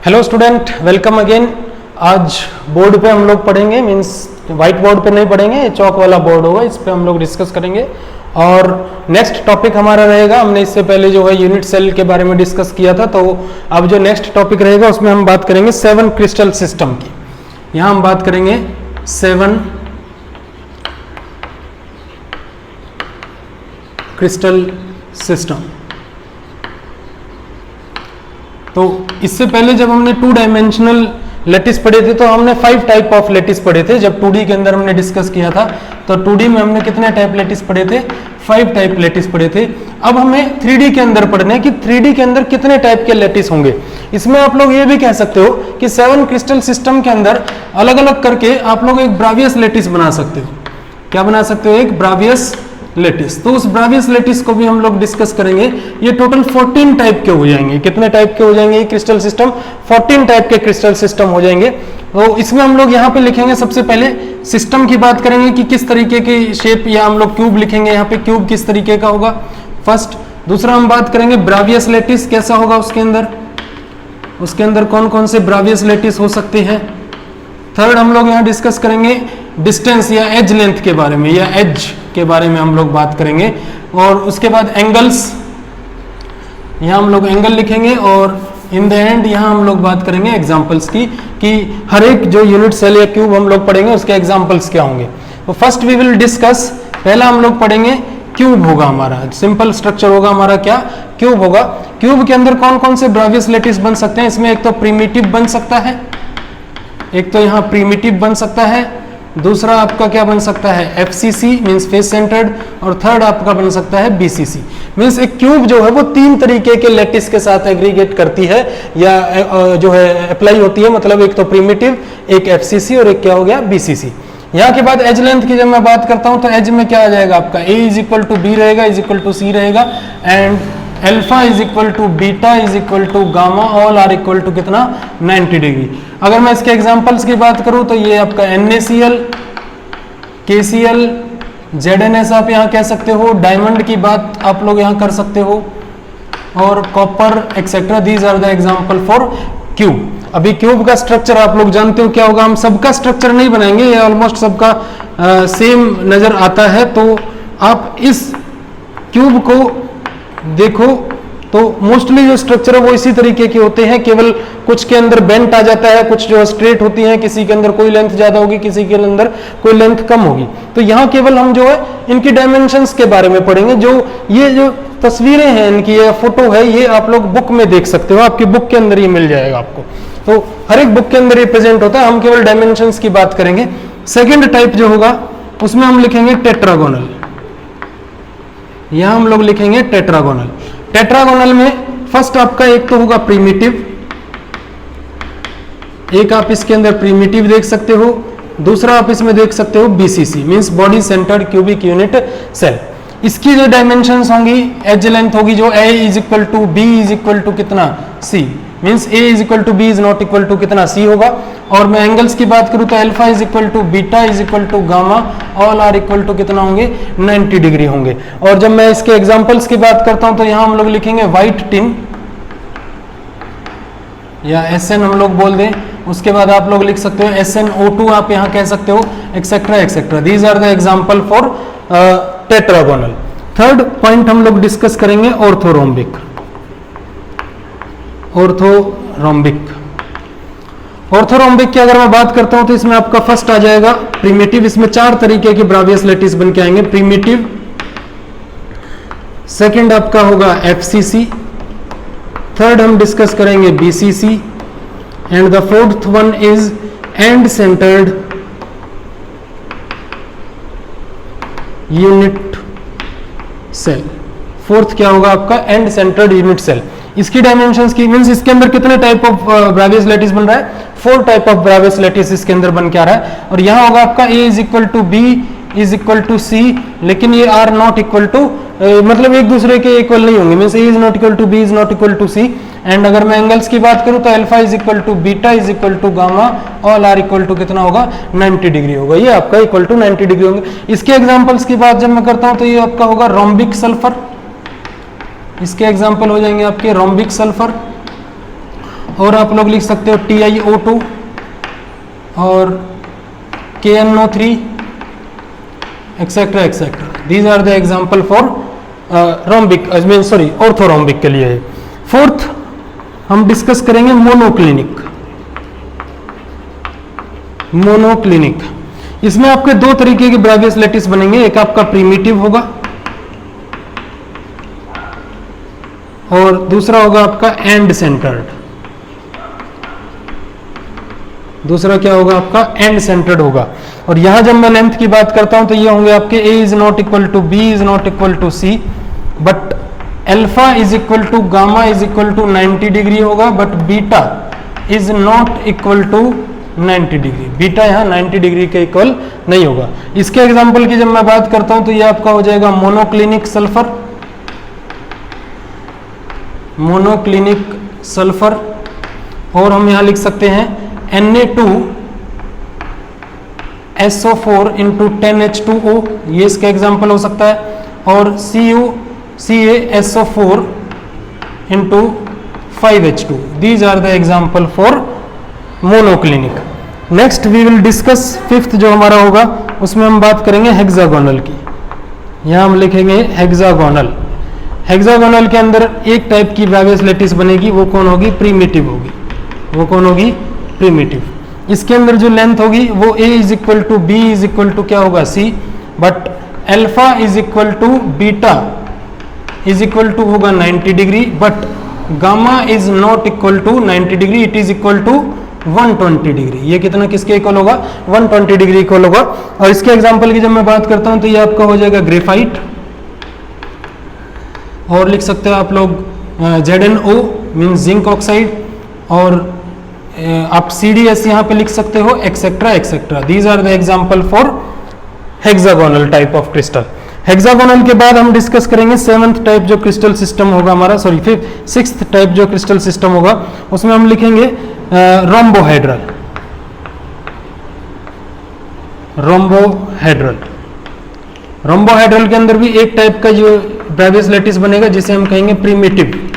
Hello student, welcome again. आज board पे हम लोग पढ़ेंगे, मीन्स व्हाइट बोर्ड पे नहीं पढ़ेंगे, चौक वाला बोर्ड होगा, इस पे हम लोग डिस्कस करेंगे। और नेक्स्ट टॉपिक हमारा रहेगा, हमने इससे पहले जो है यूनिट सेल के बारे में डिस्कस किया था, तो अब जो नेक्स्ट टॉपिक रहेगा उसमें हम बात करेंगे 7 क्रिस्टल सिस्टम की। यहाँ हम बात करेंगे 7 क्रिस्टल सिस्टम। तो इससे पहले जब हमने 2 डायमेंशनल लेटिस पढ़े थे तो हमने 5 टाइप ऑफ लेटिस पढ़े थे। जब 2D के अंदर हमने डिस्कस किया था तो 2D में हमने कितने टाइप लेटिस पढ़े थे? 5 टाइप लेटिस पढ़े थे। अब हमें 3D के अंदर पढ़ने कि 3D के अंदर कितने टाइप के लेटिस होंगे। इसमें आप लोग ये भी कह सकते हो कि 7 क्रिस्टल सिस्टम के अंदर अलग अलग करके आप लोग एक ब्रावियस लेटिस बना सकते हो। क्या बना सकते हो? एक ब्रावियस लेटिस। तो उस ब्रावियस लेटिस को भी हम लोग डिस्कस करेंगे। ये टोटल 14 टाइप के हो जाएंगे। कितने टाइप के हो जाएंगे ये क्रिस्टल सिस्टम? 14 टाइप के क्रिस्टल सिस्टम हो जाएंगे। तो इसमें हम लोग यहाँ पे लिखेंगे, सबसे पहले सिस्टम की बात करेंगे कि किस तरीके की शेप, या हम लोग क्यूब लिखेंगे। यहाँ पे क्यूब किस तरीके का होगा फर्स्ट। दूसरा हम बात करेंगे ब्रावियस लेटिस कैसा होगा, उसके अंदर कौन कौन से ब्रावियस लेटिस हो सकते हैं। थर्ड हम लोग यहाँ डिस्कस करेंगे डिस्टेंस या एज लेंथ के बारे में, या एज के बारे में हम लोग बात करेंगे। और उसके बाद एंगल्स, यहाँ हम लोग एंगल लिखेंगे। और इन द एंड यहाँ हम लोग बात करेंगे एग्जांपल्स की, कि हर एक जो यूनिट सेल या क्यूब हम लोग पढ़ेंगे उसके एग्जांपल्स क्या होंगे। तो फर्स्ट वी विल डिस्कस, पहला हम लोग पढ़ेंगे क्यूब होगा हमारा, सिंपल स्ट्रक्चर होगा हमारा, क्या? क्यूब होगा। क्यूब के अंदर कौन कौन से ब्रावियस लेटिस बन सकते हैं? इसमें एक तो प्रीमिटिव बन सकता है, एक तो यहाँ प्रीमिटिव बन सकता है, दूसरा आपका क्या बन सकता है? एफसीसी मींस फेस सेंटर्ड, और थर्ड आपका बन सकता है बीसीसी। मींस एक क्यूब जो है वो 3 तरीके के लेटिस के साथ एग्रीगेट करती है, या जो है अप्लाई होती है। मतलब एक तो प्रीमिटिव, एक एफसीसी, और एक क्या हो गया? बीसीसी। यहाँ के बाद एज लेंथ की जब मैं बात करता हूँ तो एज में क्या आ जाएगा आपका? A is equal to B रहेगा, इज इक्वल टू सी रहेगा, and alpha is equal to beta is equal to gamma, all are equal to कितना? 90 डिग्री। अगर मैं इसके एग्जांपल्स की बात करूं तो ये आपका NaCl, KCl, ZnS आप यहाँ कह सकते हो, डायमंड की बात आप लोग यहाँ कर सकते हो, और copper etcetera. These are the example for cube. अभी क्यूब का स्ट्रक्चर आप लोग जानते हो क्या होगा। हम सबका स्ट्रक्चर नहीं बनाएंगे, ये ऑलमोस्ट सबका सेम नजर आता है। तो आप इस क्यूब को देखो तो मोस्टली जो स्ट्रक्चर है वो इसी तरीके के होते हैं, केवल कुछ के अंदर बेंट आ जाता है, कुछ जो स्ट्रेट होती हैं, किसी के अंदर कोई लेंथ ज्यादा होगी, किसी के अंदर कोई लेंथ कम होगी। तो यहाँ केवल हम जो है इनकी डायमेंशंस के बारे में पढ़ेंगे। जो ये जो तस्वीरें हैं इनकी, ये फोटो है, ये आप लोग बुक में देख सकते हो, आपकी बुक के अंदर ये मिल जाएगा आपको। तो हर एक बुक के अंदर ये प्रेजेंट होता है। हम केवल डायमेंशंस की बात करेंगे। सेकेंड टाइप जो होगा उसमें हम लिखेंगे टेट्रागोनल। यहां हम लोग लिखेंगे टेट्रागोनल। टेट्रागोनल में फर्स्ट आपका एक तो होगा प्रीमिटिव, एक आप इसके अंदर प्रीमिटिव देख सकते हो, दूसरा आप इसमें देख सकते हो BCC means body centred cubic unit cell. इसकी जो डायमेंशंस होंगी, एज लेंथ होगी जो A is equal to B is equal to कितना? C, means A is equal to B is not equal to कितना? सी होगा। और मैं एंगल्स की बात करूं तो alpha is equal to beta is equal to gamma, all are equal to कितना होंगे? 90 डिग्री होंगे। और जब मैं इसके एग्जांपल्स की बात करता हूं तो यहां हम लोग लिखेंगे व्हाइट टिन, या SN हम लोग बोल दें। उसके बाद आप लोग लिख सकते हो SnO2 आप यहां कह सकते हो, etcetera etcetera. These are the example for tetragonal. Third point हम लोग डिस्कस करेंगे ऑर्थोरोम्बिक। ऑर्थोरोम्बिक की अगर मैं बात करता हूं तो इसमें आपका फर्स्ट आ जाएगा प्रीमिटिव। इसमें 4 तरीके के ब्रावियस लेटिस बन के आएंगे। प्रीमिटिव, सेकंड आपका होगा एफसीसी, थर्ड हम डिस्कस करेंगे BCC, and the fourth one is end centred unit cell. Fourth क्या होगा आपका? End centred unit cell. इसकी डायमेंशंस की मींस इसके अंदर कितने टाइप ऑफ ब्रावियस लेटिस बन रहा है? 4 टाइप ऑफ ब्रावियस लेटिस इसके अंदर बन के आ रहा है। और यहां होगा आपका A is equal to B is equal to C, लेकिन ये आर नॉट इक्वल टू, मतलब एक दूसरे के इक्वल नहीं होंगे। Means A is not equal to B is not equal to C. And अगर मैं एंगल्स की बात करूं तो alpha is equal to beta is equal to gamma, all are equal to कितना होगा? 90 डिग्री होगा। ये आपका इक्वल टू 90 डिग्री होंगे। इसके एग्जांपल्स की बात जब मैं करता हूं तो ये आपका होगा रोम्बिक सल्फर। इसके एग्जांपल हो जाएंगे आपके रोम्बिक सल्फर। और आप लोग लिख सकते हो TiO2 और KNO3 etcetera etcetera. These are the example for rhombic sorry orthorhombic के लिए. फोर्थ हम डिस्कस करेंगे मोनोक्लिनिक. मोनोक्लिनिक इसमें आपके दो तरीके के ब्रावियस लैटिस बनेंगे. एक आपका प्रीमिटिव होगा और दूसरा होगा आपका एंड सेंटर्ड. दूसरा क्या होगा आपका एंड सेंटर्ड होगा. और यहां जब मैं लेंथ की बात करता हूं तो ये होंगे आपके a is not equal to b is not equal to c, but alpha is equal to gamma is equal to 90 degree होगा, but beta is not equal to 90 degree. Beta यहाँ 90 डिग्री के इक्वल नहीं होगा. इसके example की जब मैं बात करता हूं तो ये आपका हो जाएगा मोनोक्लिनिक सल्फर. Monoclinic sulphur. और हम यहां लिख सकते हैं Na2SO4 इंटू 10H2O, ये इसका एग्जाम्पल हो सकता है. और CaSO4 into 5H2. These are the example for monoclinic. Next we will discuss fifth जो हमारा होगा उसमें हम बात करेंगे हेक्सागोनल की. यहां हम लिखेंगे हेक्सागोनल. हेक्सागोनल के अंदर एक टाइप की ब्रावियस लैटिस बनेगी, वो कौन होगी? प्रीमिटिव होगी. वो कौन होगी? प्रीमिटिव. इसके अंदर जो लेंथ होगी वो a is equal to b is equal to क्या होगा? c, but alpha is equal to beta is equal to होगा 90 degree, but gamma is not equal to 90 degree, it is equal to 120 degree. ये कितना किसके equal होगा? 120 degree equal होगा. और इसके एग्जांपल की जब मैं बात करता हूं तो ये आपका हो जाएगा ग्रेफाइट. और लिख सकते हो आप लोग ZnO मीन्स जिंक ऑक्साइड. और आप CDS यहां पे लिख सकते हो etcetera etcetera. These are the example for hexagonal type of crystal. Hexagonal के बाद हम डिस्कस करेंगे सेवंथ टाइप जो क्रिस्टल सिस्टम होगा हमारा, सॉरी सिक्स्थ टाइप जो क्रिस्टल सिस्टम होगा उसमें हम लिखेंगे रोम्बोहेड्रल. रोम्बोहेड्रल. रोम्बोहेड्रल के अंदर भी एक टाइप का जो ब्रावियस लैटिस बनेगा जिसे हम कहेंगे प्रीमिटिव.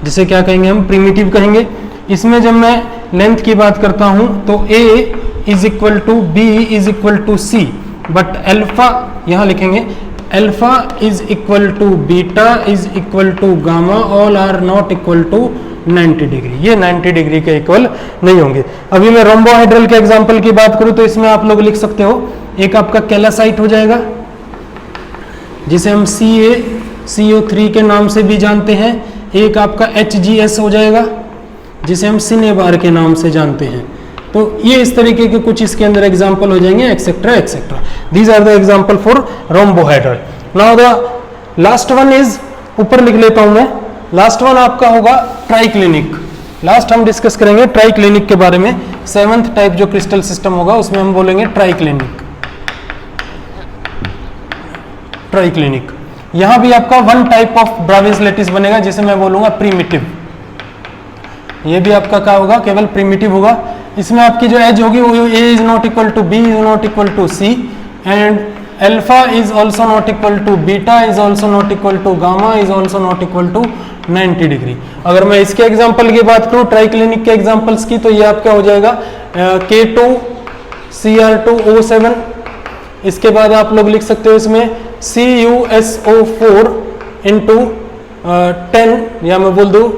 जिसे क्या कहेंगे? हम प्रीमिटिव कहेंगे. इसमें जब मैं लेंथ की बात करता हूं तो a is equal to b is equal to c, but alpha यहां लिखेंगे alpha is equal to beta is equal to gamma, all are not equal to 90 degree. ये 90 डिग्री के इक्वल नहीं होंगे. अभी मैं रोम्बोहेड्रल के एग्जांपल की बात करूं तो इसमें आप लोग लिख सकते हो एक आपका कैलासाइट हो जाएगा जिसे हम CaCO3 के नाम से भी जानते हैं. एक आपका HGS हो जाएगा जिसे हम सिनेबार के नाम से जानते हैं. तो ये इस तरीके के कुछ इसके अंदर एग्जाम्पल हो जाएंगे etcetera etcetera. These are the example for rhombohedral. Now the last one is, ऊपर लिख लेता हूं मैं, लास्ट वन आपका होगा ट्राइक्लिनिक. लास्ट हम डिस्कस करेंगे ट्राइक्लिनिक के बारे में. सेवंथ टाइप जो क्रिस्टल सिस्टम होगा उसमें हम बोलेंगे ट्राइक्लिनिक. ट्राइक्लिनिक. यहां भी आपका one type of Bravais lattice बनेगा जिसे मैं बोलूंगा प्रीमिटिव. ये भी आपका क्या होगा? केवल प्रीमिटिव होगा. इसमें आपकी जो एज होगी वो a is not equal to b is not equal to c, and alpha is also not equal to beta is also not equal to gamma is also not equal to 90 degree. अगर मैं इसके example की बात करूं triclinic के examples की, तो ये आपका हो जाएगा K2Cr2O7. इसके बाद आप लोग लिख सकते हो इसमें CuSO4 इंटू 10, या मैं बोल दूं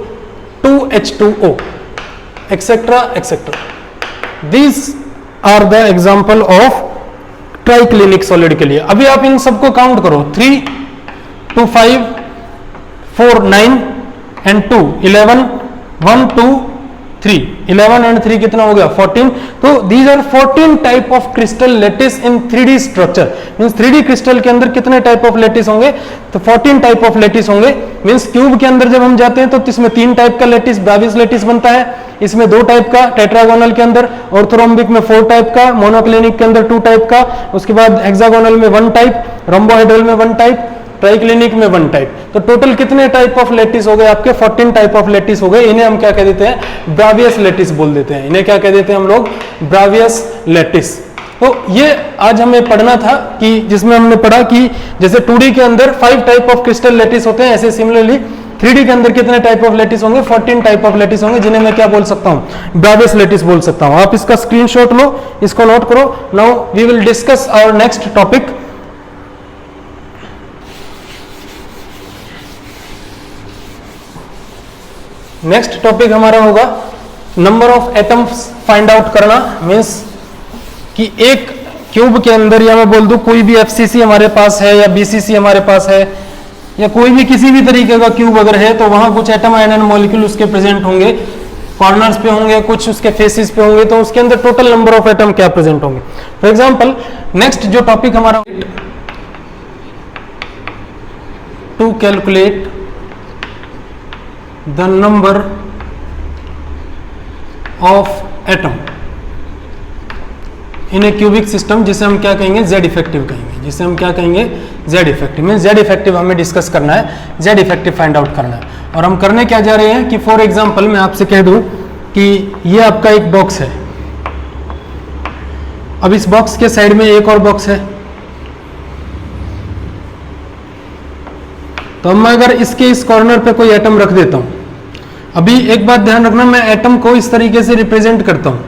2H2O etcetera etcetera. These are the example of triclinic solid के लिए. अभी आप इन सबको काउंट करो. 3 2 5 4 9 एंड 2 11 1 2 3 11 एंड 3 कितना हो गया? 14. तो these are 14 type of crystal lattice in 3D structure. Means 3D crystal के अंदर कितने टाइप ऑफ लैटिस होंगे? तो 14 टाइप ऑफ लैटिस होंगे. मींस क्यूब के अंदर जब हम जाते हैं तो इसमें 3 टाइप का लैटिस ब्रावियस लैटिस बनता है. इसमें 2 टाइप का, टेट्रागोनल के अंदर, ऑर्थोरोम्बिक में 4 टाइप का, मोनोक्लिनिक के अंदर 2 टाइप का, उसके बाद हेक्सागोनल में 1 टाइप, रोम्बोहेड्रल में 1 टाइप, ट्राइक्लिनिक में 1 टाइप. तो टोटल कितने टाइप ऑफ लैटिस हो गए आपके? 14 टाइप ऑफ लैटिस हो गए. इन्हें हम क्या कह देते हैं? ब्रावियस लैटिस बोल देते हैं. इन्हें क्या कह देते हैं हम लोग? ब्रावियस लैटिस. तो ये आज हमें पढ़ना था कि जिसमें हमने पढ़ा कि जैसे 2D के अंदर 5 टाइप ऑफ क्रिस्टल लैटिस होते हैं, ऐसे सिमिलरली 3D के अंदर कितने टाइप ऑफ लैटिस होंगे? 14 टाइप ऑफ लैटिस होंगे, जिन्हें मैं क्या बोल सकता हूं? ब्रावियस लैटिस बोल सकता हूं। आप इसका स्क्रीनशॉट लो, इसको नोट करो। Now we will discuss our next topic. Next topic हमारा होगा number of atoms find out करना। मीन्स कि एक क्यूब के अंदर, या मैं बोल दूं कोई भी एफसीसी हमारे पास है या बीसीसी हमारे पास है, या कोई भी किसी भी तरीके का क्यूब अगर है, तो वहां कुछ एटम आयन मॉलिक्यूल उसके प्रेजेंट होंगे, कॉर्नर्स पे होंगे, कुछ उसके फेसेस पे होंगे, तो उसके अंदर टोटल नंबर ऑफ एटम क्या प्रेजेंट होंगे। फॉर एग्जांपल नेक्स्ट जो टॉपिक हमारा, to calculate the number of atom in a cubic system, जिसे हम क्या कहेंगे? जेड इफेक्टिव कहेंगे। जिसे हम क्या कहेंगे? Z effective. Mean Z effective हमें डिस्कस करना है, जेड इफेक्टिव फाइंड आउट करना है। और हम करने क्या जा रहे हैं कि फॉर एग्जांपल मैं आपसे कह दूं कि ये आपका एक बॉक्स है। अब इस बॉक्स के साइड में एक और बॉक्स है, तो मैं अगर इसके इस कॉर्नर पे कोई एटम रख देता हूं, अभी एक बात ध्यान रखना, मैं एटम को इस तरीके से रिप्रेजेंट करता हूं,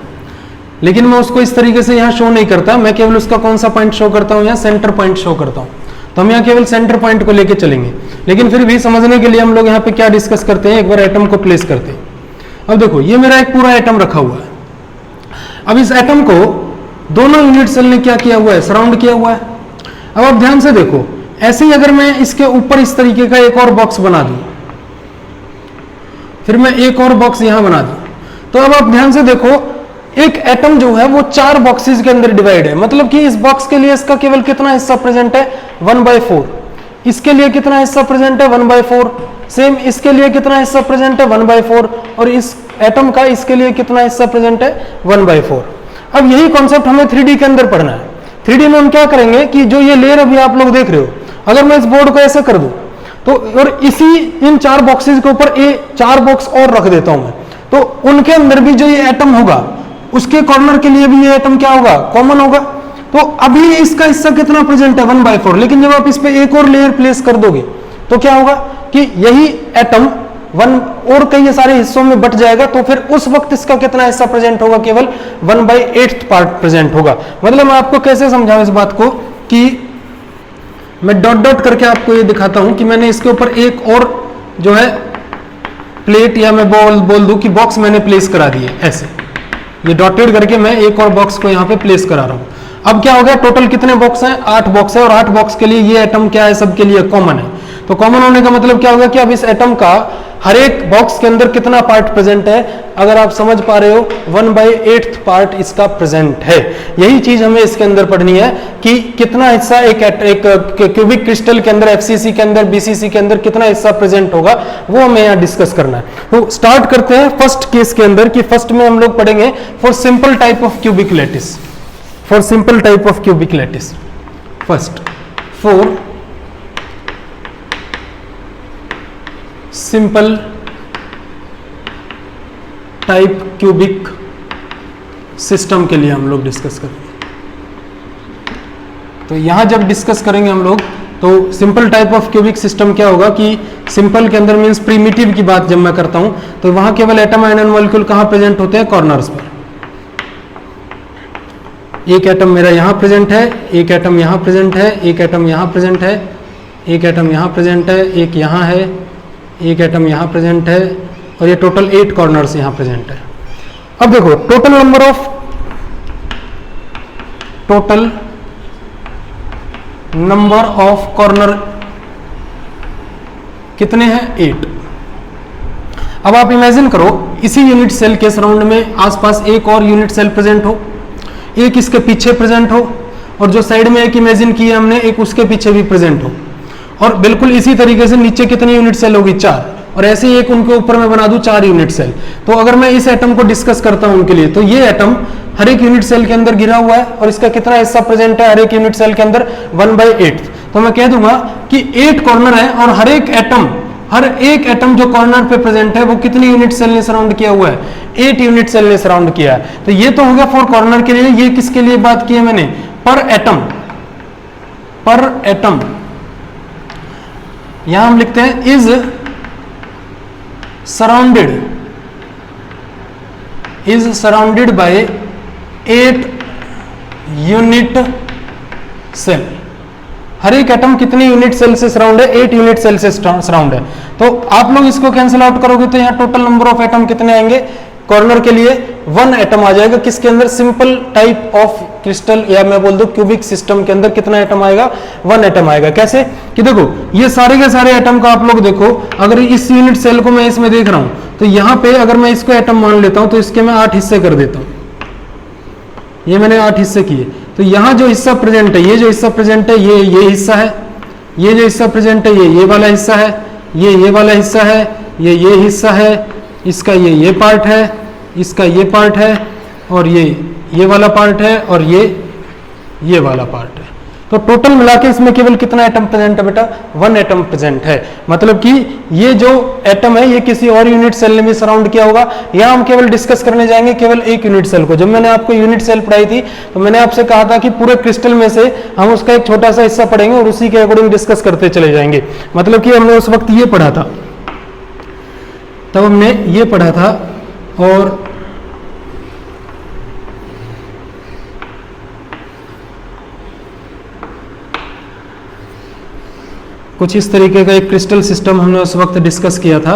लेकिन मैं उसको इस तरीके से यहां शो नहीं करता, मैं केवल उसका कौन सा पॉइंट शो करता हूं? यहां सेंटर पॉइंट शो करता हूं। तो हम यहां केवल सेंटर पॉइंट को लेके चलेंगे, लेकिन फिर भी समझने के लिए हम लोग यहां पे क्या डिस्कस करते हैं, एक बार एटम को प्लेस करते हैं। अब देखो, ये मेरा एक पूरा एटम रखा हुआ है। अब इस एटम को दोनों यूनिट सेल ने क्या किया हुआ है? सराउंड किया हुआ है। अब आप ध्यान से देखो, ऐसे ही अगर मैं इसके ऊपर इस तरीके का एक और बॉक्स बना दूं, फिर मैं एक और बॉक्स यहां बना दूं, तो अब आप ध्यान से देखो, एक एटम जो है वो 4 बॉक्सेस के अंदर डिवाइड है। मतलब कि इस बॉक्स के लिए इसका केवल कितना हिस्सा प्रेजेंट है? 1/4। इसके लिए कितना हिस्सा प्रेजेंट है? 1/4। सेम इसके लिए कितना हिस्सा प्रेजेंट है? 1/4। और इस एटम का इसके लिए कितना हिस्सा प्रेजेंट है? 1/4। अब यही कॉन्सेप्ट हमें 3D के अंदर पढ़ना है। 3D में हम क्या करेंगे कि जो ये लेयर अभी आप लोग देख रहे हो, अगर मैं इस बोर्ड को ऐसे कर दूं, तो और इसी इन 4 बॉक्सेस के ऊपर 4 बॉक्स और रख देता हूं मैं, तो उनके अंदर भी जो ये एटम होगा, उसके कॉर्नर के लिए भी ये एटम क्या होगा? कॉमन होगा। तो अभी इसका हिस्सा कितना प्रेजेंट है? 1/4। लेकिन जब आप इस पे एक और लेयर प्लेस कर दोगे, तो क्या होगा कि यही एटम 1 और कई सारे हिस्सों में बट जाएगा, तो फिर उस वक्त इसका कितना हिस्सा प्रेजेंट होगा? केवल 1/8 पार्ट प्रेजेंट होगा। मतलब मैं आपको कैसे समझाऊं इस बात को, कि मैं डॉट डॉट करके आपको ये दिखाता हूं कि मैंने इसके ऊपर एक और जो है प्लेट, या मैं बोल दूं कि बॉक्स मैंने प्लेस करा दिए। ऐसे ये डॉटेड करके मैं एक और बॉक्स को यहाँ पे प्लेस करा रहा हूं। अब क्या हो गया? टोटल कितने बॉक्स हैं? 8 बॉक्स है, और 8 बॉक्स के लिए ये एटम क्या है? सबके लिए कॉमन है। तो कॉमन होने का मतलब क्या होगा कि अब इस एटम का हर एक बॉक्स के अंदर कितना पार्ट प्रेजेंट है? अगर आप समझ पा रहे हो, 1/8 पार्ट इसका प्रेजेंट है। यही चीज हमें इसके अंदर पढ़नी है कि कितना हिस्सा एक क्यूबिक क्रिस्टल के अंदर, एफसीसी के अंदर, बीसीसी के अंदर कितना हिस्सा प्रेजेंट होगा, वो हमें यहाँ डिस्कस करना है। तो स्टार्ट करते हैं फर्स्ट केस के अंदर, कि फर्स्ट में हम लोग पढ़ेंगे for simple type of cubic lattice. For simple type of cubic lattice, first for simple type cubic system के लिए हम लोग डिस्कस करेंगे। तो यहां जब डिस्कस करेंगे हम लोग, तो simple type of cubic system क्या होगा कि सिंपल के अंदर मींस प्रीमिटिव की बात जब मैं करता हूं, तो वहां केवल एटम आयन मॉलिक्यूल कहां प्रेजेंट होते हैं? कॉर्नर्स पर। एक एटम मेरा यहां प्रेजेंट है, एक एटम यहां प्रेजेंट है, एक एटम यहां प्रेजेंट है, एक एटम यहां प्रेजेंट है, एक यहां है, एक एटम यहां प्रेजेंट है, और ये टोटल 8 कॉर्नर्स यहां प्रेजेंट है। अब देखो, टोटल नंबर ऑफ कॉर्नर कितने हैं? 8। अब आप इमेजिन करो, इसी यूनिट सेल के सराउंड में आसपास एक और यूनिट सेल प्रेजेंट हो, एक इसके पीछे प्रेजेंट हो, और जो साइड में एक इमेजिन की है हमने, एक उसके पीछे भी प्रेजेंट हो, और बिल्कुल इसी तरीके से नीचे कितनी यूनिट सेल होगी? 4। और ऐसे ही एक उनके ऊपर मैं बना दूं 4 यूनिट सेल। तो अगर मैं इस एटम को डिस्कस करता हूं उनके लिए, तो ये एटम हर एक यूनिट सेल के अंदर गिरा हुआ है, और इसका कितना हिस्सा प्रेजेंट है हर एक यूनिट सेल के अंदर? 1/8। तो मैं कह दूंगा कि 8 कॉर्नर है, और हर एक एटम जो कॉर्नर पे प्रेजेंट है वो कितनी यूनिट सेल ने सराउंड किया हुआ है? 8 यूनिट सेल ने सराउंड किया है। तो ये तो हो गया फॉर कॉर्नर के लिए। ये किसके लिए बात की है मैंने? पर एटम। यहां हम लिखते हैं is surrounded by 8 unit cell. हर एक एटम कितने यूनिट सेल से सराउंड है? 8 यूनिट सेल से सराउंड है। तो आप लोग इसको कैंसिल आउट करोगे तो यहाँ टोटल नंबर ऑफ एटम कितने आएंगे? कॉर्नर के लिए 1 एटम आ जाएगा। किसके अंदर? सिंपल टाइप ऑफ क्रिस्टल या मैं बोल दूं क्यूबिक सिस्टम के अंदर कितना एटम आएगा? 1 एटम आएगा। कैसे कि देखो ये सारे के सारे एटम का आप लोग देखो, अगर इस यूनिट सेल को मैं इसमें देख रहा हूं तो यहाँ पे अगर मैं इसको एटम मान लेता हूं तो इसके मैं 8 हिस्से कर देता हूं। ये मैंने 8 हिस्से किए, तो यहाँ जो हिस्सा प्रेजेंट है, ये जो हिस्सा प्रेजेंट है ये हिस्सा है, ये जो हिस्सा प्रेजेंट है ये वाला हिस्सा है, ये वाला हिस्सा है, ये हिस्सा है, इसका ये पार्ट है, इसका ये पार्ट है, और ये वाला पार्ट है, और ये वाला पार्ट है। तो टोटल मिला के इसमें केवल कितना एटम प्रेजेंट है बेटा? 1 एटम प्रेजेंट है। मतलब कि ये जो एटम है ये किसी और यूनिट सेल ने भी सराउंड किया होगा। यहाँ हम केवल डिस्कस करने जाएंगे केवल एक यूनिट सेल को। जब मैंने आपको यूनिट सेल पढ़ाई थी तो मैंने आपसे कहा था कि पूरे क्रिस्टल में से हम उसका एक छोटा सा हिस्सा पढ़ेंगे और उसी के अकॉर्डिंग डिस्कस करते चले जाएंगे। मतलब कि हमने उस वक्त ये पढ़ा था, तब हमने ये पढ़ा था, और कुछ इस तरीके का एक क्रिस्टल सिस्टम हमने उस वक्त डिस्कस किया था।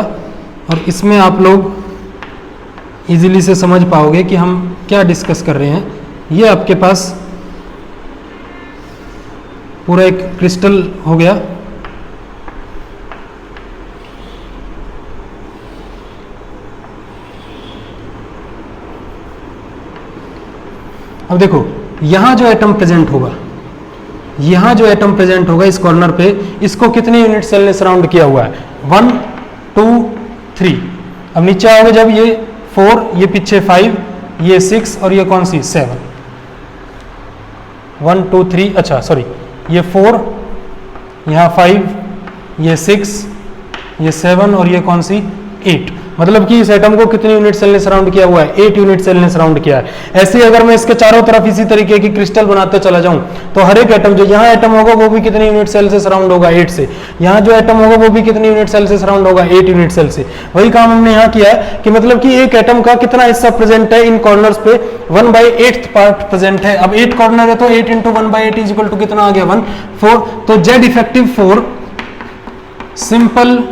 और इसमें आप लोग इजीली से समझ पाओगे कि हम क्या डिस्कस कर रहे हैं। ये आपके पास पूरा एक क्रिस्टल हो गया। अब देखो यहां जो एटम प्रेजेंट होगा, यहां जो एटम प्रेजेंट होगा इस कॉर्नर पे, इसको कितने यूनिट सेल ने सराउंड किया हुआ है? 1 2 3। अब नीचे आओगे जब ये 4, ये पीछे 5, ये 6 और ये कौन सी 7। 1 2 3, अच्छा सॉरी, ये 4, यहाँ 5, ये 6, ये 7 और ये कौन सी 8। मतलब कि इस एटम को कितने यूनिट सेल ने सराउंड किया हुआ है? 8 यूनिट सेल ने सराउंड किया है। ऐसे ही अगर मैं इसके चारों तरफ इसी तरीके की क्रिस्टल बनाते चला जाऊं तो हर एक एटम, जो यहाँ एटम होगा वो भी कितने यूनिट सेल से सराउंड होगा? 8 से। यहाँ जो एटम होगा वो भी कितने यूनिट सेल से सराउंड होगा? 8 यूनिट सेल से। वही काम हमने यहाँ किया है कि मतलब कि एक एटम का कितना हिस्सा प्रेजेंट है इन कॉर्नर्स पे? 1/8 पार्ट प्रेजेंट है। अब 8 कॉर्नर है तो 8 इंटू 1/8 इज इक्वल टू कितना आ गया? 1 4। तो जेड इफेक्टिव 4 सिंपल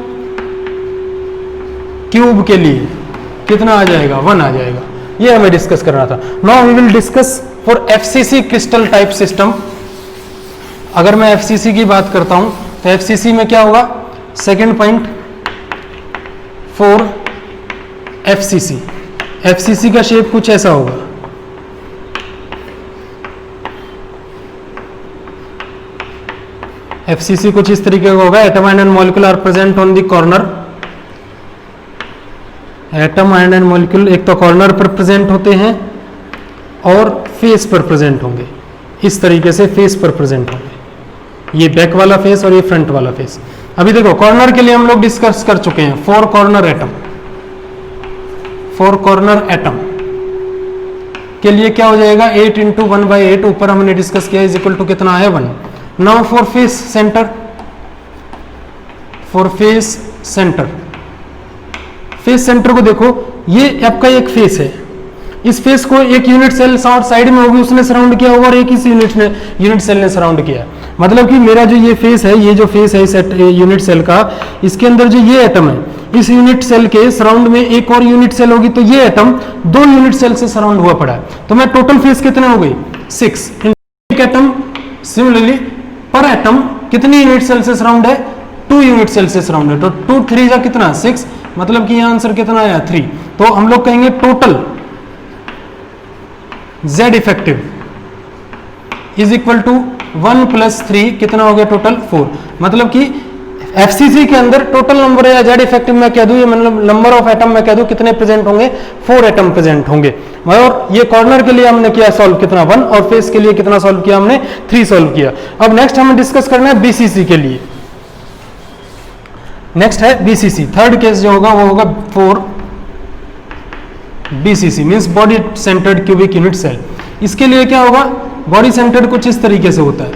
क्यूब के लिए कितना आ जाएगा? 1 आ जाएगा। ये हमें डिस्कस करना था। Now we will discuss for FCC crystal type system. अगर मैं एफसीसी की बात करता हूं तो एफसीसी में क्या होगा? Second point for FCC. FCC का शेप कुछ ऐसा होगा। एफसीसी कुछ इस तरीके का होगा। Atom and molecule are present on the corner. Atom ion and molecule एक तो कॉर्नर पर प्रेजेंट होते हैं और फेस पर प्रेजेंट होंगे। इस तरीके से फेस पर प्रेजेंट होंगे। ये बैक वाला फेस और ये फ्रंट वाला फेस। अभी देखो कॉर्नर के लिए हम लोग डिस्कस कर चुके हैं 4 कॉर्नर एटम। 4 कॉर्नर एटम के लिए क्या हो जाएगा? 8 इंटू 1/8 ऊपर हमने डिस्कस किया इज इक्वल टू कितना आया? 1। Now for face centre, for face centre, face centre को देखो, ये आपका एक फेस है। इस फेस को एक यूनिट सेल साइड में होगी उसने सराउंड किया होगा और एक इस यूनिट सेल ने सराउंड किया। मतलब कि मेरा जो ये फेस है, ये जो फेस है इस यूनिट सेल का, इसके अंदर जो ये एटम है, इस यूनिट सेल के सराउंड में एक और यूनिट सेल होगी, तो ये एटम 2 यूनिट सेल से सराउंड हुआ पड़ा है। तो मैं टोटल फेस कितने हो गई? 6। एक एटम सिमिलरली पर एटम कितनी यूनिट सेल से सराउंड है? 2 यूनिट सेल से सराउंड है। तो 2 3 जा कितना? 6। मतलब कि यहां आंसर कितना आया? 3। तो हम लोग कहेंगे total Z effective is equal to 1 + 3 कितना हो गया? टोटल 4। मतलब कि एफसीसी के अंदर टोटल नंबर या Z इफेक्टिव मैं कह दूं, ये मतलब नंबर ऑफ एटम मैं कह दूं कितने प्रेजेंट होंगे? 4 एटम प्रेजेंट होंगे। और ये कॉर्नर के लिए हमने किया सॉल्व कितना? 1। और फेस के लिए कितना सॉल्व किया हमने? 3 सॉल्व किया। अब नेक्स्ट हमें डिस्कस करना है बीसीसी के लिए। नेक्स्ट है बीसीसी। थर्ड केस जो होगा वो होगा 4 BCC means body centred cubic unit cell. इसके लिए क्या होगा? बॉडी सेंटर्ड कुछ इस तरीके से होता है।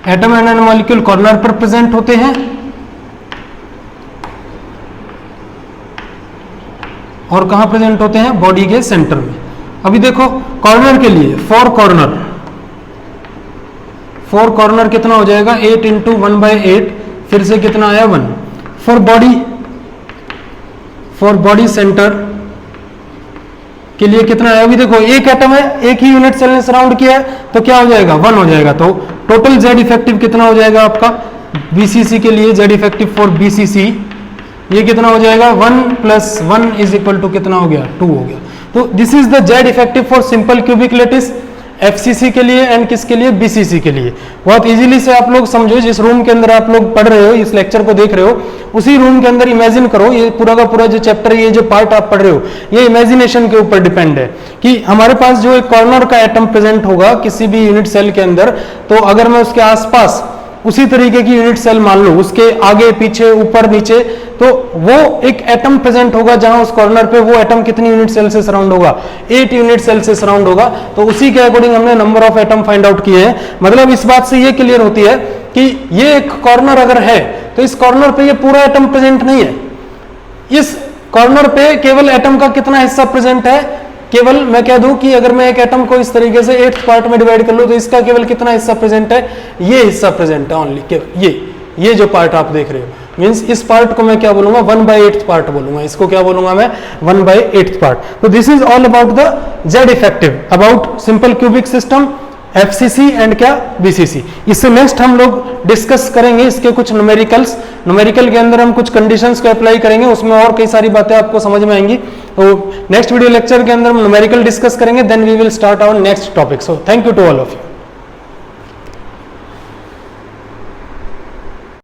एटम एंड मॉलिक्यूल कॉर्नर पर प्रेजेंट होते हैं और कहाँ प्रेजेंट होते हैं, बॉडी के सेंटर में। अभी देखो कॉर्नर के लिए, फोर कॉर्नर कितना हो जाएगा, 8 इंटू 1/8, फिर से कितना आया 1। फॉर बॉडी सेंटर के लिए कितना है, अभी देखो एक एटम है, एक ही यूनिट सेल ने सराउंड किया है, तो क्या हो जाएगा 1 हो जाएगा। तो टोटल जेड इफेक्टिव कितना हो जाएगा आपका बीसीसी के लिए, जेड इफेक्टिव फॉर बीसीसी ये कितना हो जाएगा 1 + 1 = कितना हो गया 2 हो गया। तो this is the Z effective for simple cubic lattice FCC के लिए एंड किसके लिए, बीसीसी के लिए। बहुत इजीली से आप लोग समझो, जिस रूम के अंदर आप लोग पढ़ रहे हो, इस लेक्चर को देख रहे हो, उसी रूम के अंदर इमेजिन करो, ये पूरा का पूरा जो चैप्टर, ये जो पार्ट आप पढ़ रहे हो, ये इमेजिनेशन के ऊपर डिपेंड है कि हमारे पास जो एक कॉर्नर का एटम प्रेजेंट होगा किसी भी यूनिट सेल के अंदर, तो अगर मैं उसके आसपास उसी तरीके की यूनिट सेल मान लो, उसके आगे पीछे ऊपर नीचे, तो वो एक एटम प्रेजेंट होगा जहां उस कॉर्नर पे वो एटम कितनी यूनिट सेल से सराउंड होगा, 8 यूनिट सेल से सराउंड होगा। तो उसी के अकॉर्डिंग हमने number of atom find out किए हैं। मतलब इस बात से ये क्लियर होती है कि ये एक कॉर्नर अगर है तो इस कॉर्नर पे ये पूरा एटम प्रेजेंट नहीं है, इस कॉर्नर पे केवल एटम का कितना हिस्सा प्रेजेंट है, केवल मैं कह दूं कि अगर मैं एक एटम को इस तरीके से 8th पार्ट में डिवाइड कर लूं तो इसका केवल कितना हिस्सा प्रेजेंट है, ये हिस्सा प्रेजेंट है ओनली, केवल ये जो पार्ट आप देख रहे हो, मींस इस पार्ट को मैं क्या बोलूंगा 1/8 पार्ट बोलूंगा, इसको क्या बोलूंगा मैं 1/8 पार्ट। तो this is all about the Z effective, about simple cubic system, FCC and क्या बीसीसी। इससे नेक्स्ट हम लोग डिस्कस करेंगे इसके कुछ न्यूमेरिकल्स, न्यूमेरिकल के अंदर हम कुछ कंडीशंस को अप्लाई करेंगे, उसमें और कई सारी बातें आपको समझ में आएंगी। तो नेक्स्ट वीडियो लेक्चर के अंदर हम न्यूमेरिकल डिस्कस करेंगे, then we will start our next topic. So thank you to all of you.